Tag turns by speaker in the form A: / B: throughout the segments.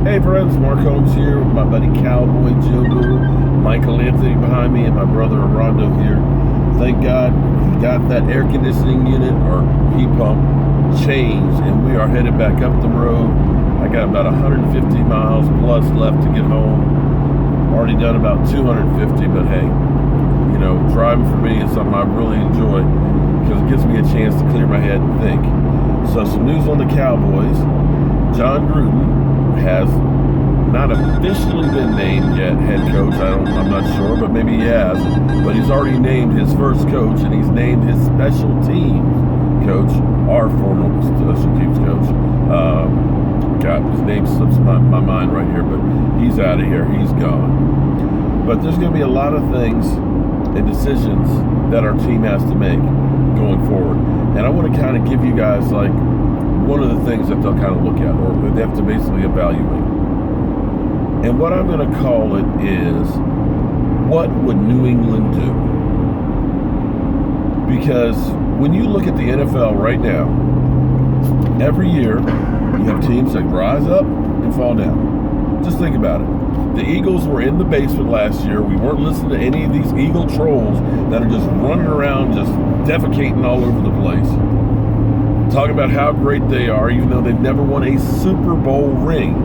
A: Hey friends, Mark Holmes here with my buddy Cowboy Joe, Michael Anthony behind me, and my brother Armando here. Thank God we got that air conditioning unit or heat pump changed, and we are headed back up the road. I got about 150 miles plus left to get home. Already done about 250, but hey, you know, driving for me is something I really enjoy because it gives me a chance to clear my head and think. So some news on the Cowboys. John Gruden has not officially been named yet head coach. I'm not sure, but maybe he has. But he's already named his first coach, and he's named his special teams coach, our former special teams coach. God, his name slips my mind right here, but he's out of here. He's gone. But there's going to be a lot of things and decisions that our team has to make going forward. And I want to kind of give you guys like one of the things that they'll kind of look at, or they have to basically evaluate. And what I'm going to call it is, what would New England do? Because when you look at the NFL right now, every year you have teams that rise up and fall down. Just think about it. The Eagles were in the basement last year. We weren't listening to any of these Eagle trolls that are just running around, just defecating all over the place. Talking about how great they are, even though they've never won a Super Bowl ring.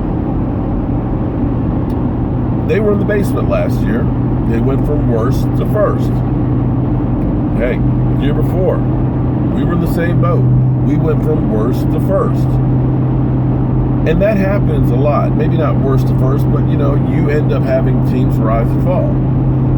A: They were in the basement last year. They went from worst to first. Hey, the year before, we were in the same boat. We went from worst to first. And that happens a lot. Maybe not worst to first, but you know, you end up having teams rise and fall.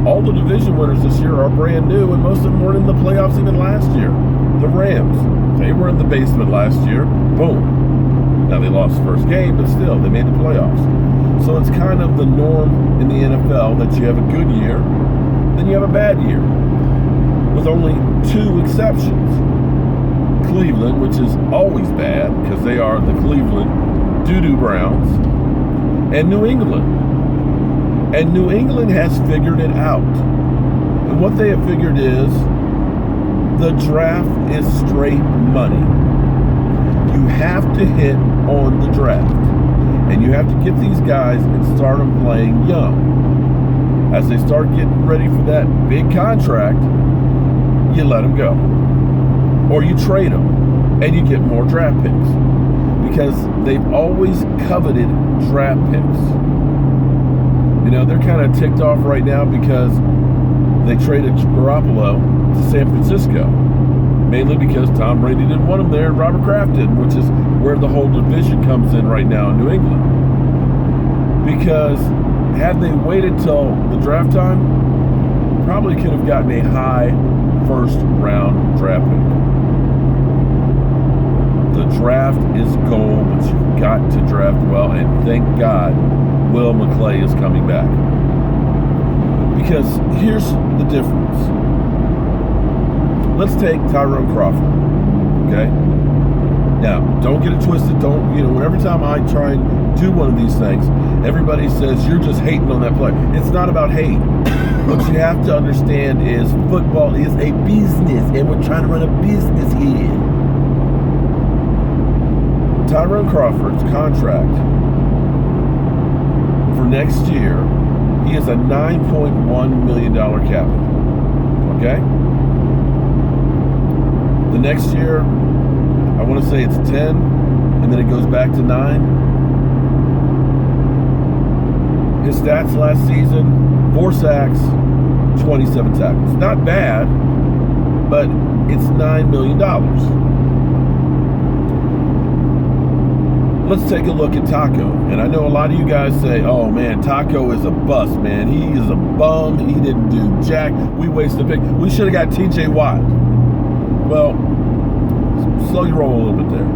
A: All the division winners this year are brand new, and most of them weren't in the playoffs even last year. The Rams, they were in the basement last year. Boom. Now they lost the first game, but still, they made the playoffs. So it's kind of the norm in the NFL that you have a good year, then you have a bad year. With only two exceptions. Cleveland, which is always bad, because they are the Cleveland Doo-Doo Browns, and New England. And New England has figured it out. And what they have figured is, the draft is straight money. You have to hit on the draft. And you have to get these guys and start them playing young. As they start getting ready for that big contract, you let them go. Or you trade them and you get more draft picks. Because they've always coveted draft picks. You know, they're kind of ticked off right now because they traded Garoppolo to San Francisco, mainly because Tom Brady didn't want him there and Robert Kraft did, which is where the whole division comes in right now in New England. Because had they waited till the draft time, probably could have gotten a high first round draft pick. The draft is gold, but you've got to draft well, and thank God Will McClay is coming back. Because here's the difference. Let's take Tyrone Crawford, okay? Now, don't get it twisted. Every time I try and do one of these things, everybody says, you're just hating on that player. It's not about hate. What you have to understand is football is a business, and we're trying to run a business here. Tyrone Crawford's contract for next year, he has a $9.1 million cap, okay? The next year, I want to say it's 10, and then it goes back to 9. His stats last season, 4 sacks, 27 tackles. Not bad, but it's $9 million. Let's take a look at Taco. And I know a lot of you guys say, oh man, Taco is a bust, man. He is a bum. He didn't do jack. We wasted a pick. We should have got TJ Watt. Well, slow your roll a little bit there.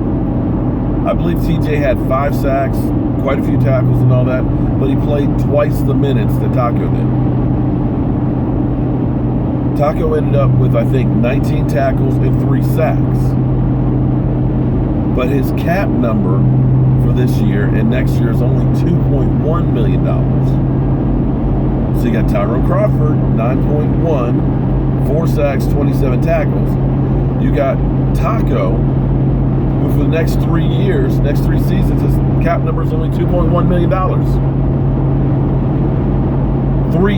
A: I believe TJ had 5 sacks, quite a few tackles and all that, but he played twice the minutes that Taco did. Taco ended up with, I think, 19 tackles and 3 sacks. But his cap number for this year and next year is only $2.1 million. So you got Tyrone Crawford, 9.1, 4 sacks, 27 tackles. You got Taco, for the next 3 years, next 3 seasons, his cap number is only $2.1 million. 4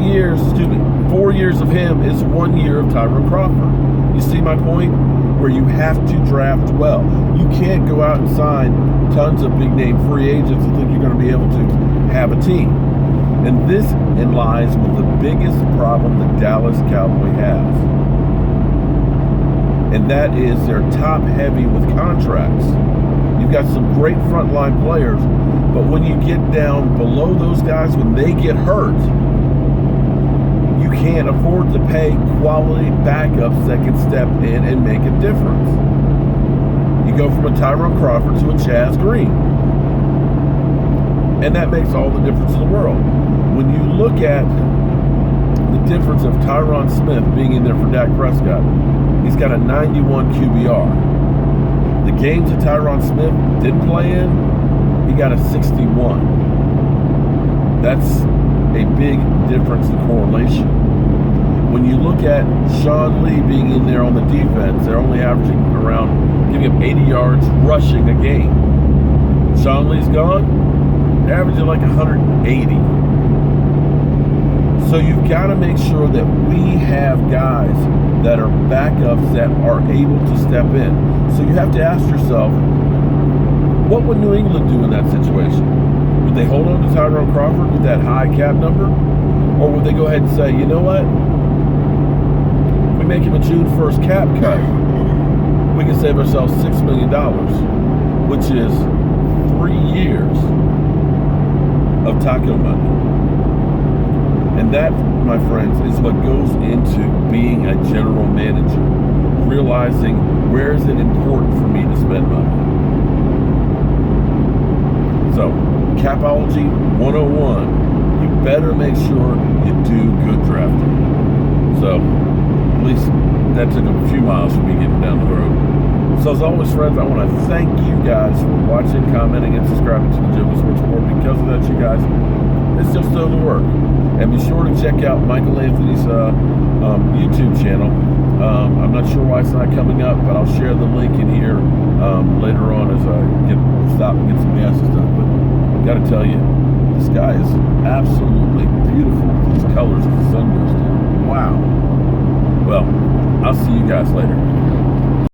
A: years of him is 1 year of Tyrone Crawford. You see my point? Where you have to draft well. You can't go out and sign tons of big name free agents and think you're going to be able to have a team. And this lies with the biggest problem the Dallas Cowboy has. And that is they're top heavy with contracts. You've got some great frontline players, but when you get down below those guys, when they get hurt, you can't afford to pay quality backup second step in and make a difference. You go from a Tyrone Crawford to a Chaz Green. And that makes all the difference in the world. When you look at the difference of Tyron Smith being in there for Dak Prescott, he's got a 91 QBR. The games that Tyron Smith didn't play in, he got a 61. That's a big difference in correlation. When you look at Sean Lee being in there on the defense, they're only averaging around, giving up 80 yards rushing a game. Sean Lee's gone, they're averaging like 180. So you've got to make sure that we have guys that are backups that are able to step in. So you have to ask yourself, what would New England do in that situation? Would they hold on to Tyrone Crawford with that high cap number? Or would they go ahead and say, you know what? If we make him a June 1st cap cut, we can save ourselves $6 million, which is 3 years of taco money. And that, my friends, is what goes into being a general manager. Realizing where is it important for me to spend money. So, Capology 101, you better make sure you do good drafting. So, at least that took a few miles for me getting down the road. So as always, friends, I want to thank you guys for watching, commenting, and subscribing to the Joker Sports Report. Because of that, you guys, it's just doing the work. And be sure to check out Michael Anthony's YouTube channel. I'm not sure why it's not coming up, but I'll share the link in here later on as I stop and get some gas and stuff. But got to tell you, the sky is absolutely beautiful. These colors as the sun goes down. Wow. Well, I'll see you guys later.